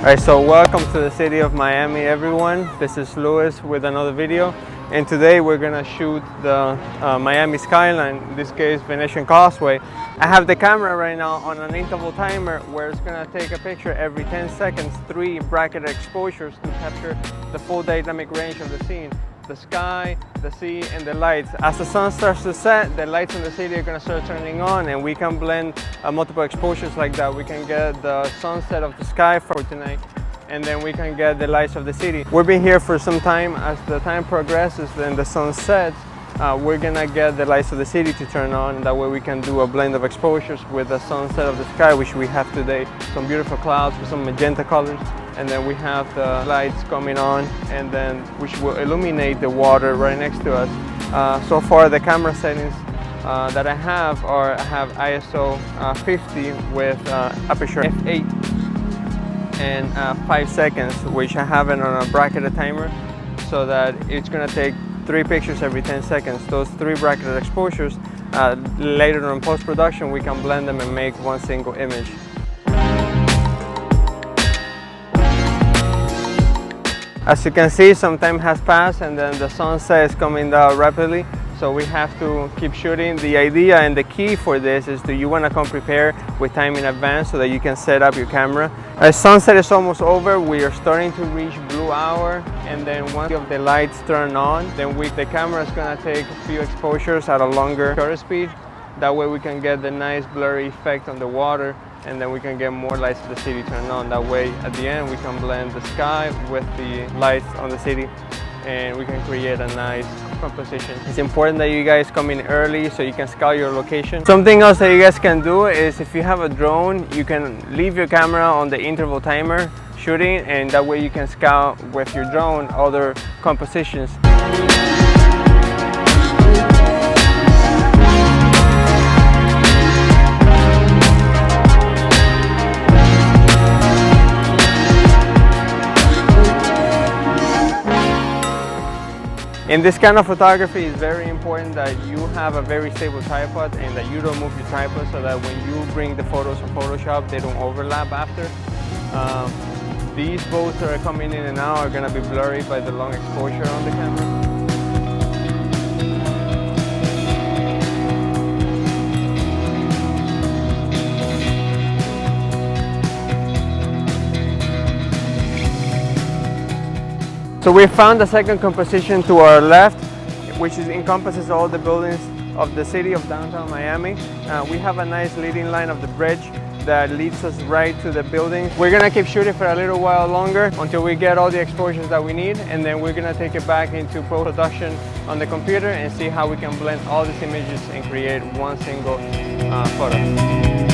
Alright, so welcome to the city of Miami, everyone. This is Louis with another video, and today we're gonna shoot the Miami skyline, in this case Venetian Causeway. I have the camera right now on an interval timer where it's gonna take a picture every 10 seconds, 3 bracketed exposures to capture the full dynamic range of the scene. The sky, the sea, and the lights. As the sun starts to set, the lights in the city are going to start turning on, and we can blend multiple exposures like that. We can get the sunset of the sky for tonight, and then we can get the lights of the city. We've been here for some time. As the time progresses and the sun sets, we're gonna get the lights of the city to turn on, and that way we can do a blend of exposures with the sunset of the sky, which we have today. Some beautiful clouds with some magenta colors, and then we have the lights coming on, and then which will illuminate the water right next to us. So far the camera settings that I have are ISO 50 with aperture f8 and 5 seconds, which I have it on a bracketed timer, so that it's gonna take 3 pictures every 10 seconds. Those 3 bracketed exposures, later on post-production, we can blend them and make one single image. As you can see, some time has passed and then the sunset is coming down rapidly, so we have to keep shooting. The idea and the key for this is that you want to come prepared with time in advance so that you can set up your camera. As sunset is almost over, we are starting to reach blue hour, and then once the lights turn on, then the camera is going to take a few exposures at a longer shutter speed. That way we can get the nice blurry effect on the water, and then we can get more lights of the city turned on. That way at the end we can blend the sky with the lights on the city, and we can create a nice composition. It's important that you guys come in early so you can scout your location. Something else that you guys can do is, if you have a drone, you can leave your camera on the interval timer shooting, and that way you can scout with your drone other compositions. In this kind of photography, it's very important that you have a very stable tripod and that you don't move your tripod, so that when you bring the photos from Photoshop, they don't overlap after. These boats that are coming in and out are going to be blurry by the long exposure on the camera. So we found the second composition to our left, which encompasses all the buildings of the city of downtown Miami. We have a nice leading line of the bridge that leads us right to the building. We're gonna keep shooting for a little while longer until we get all the exposures that we need, and then we're gonna take it back into post-production on the computer and see how we can blend all these images and create one single photo.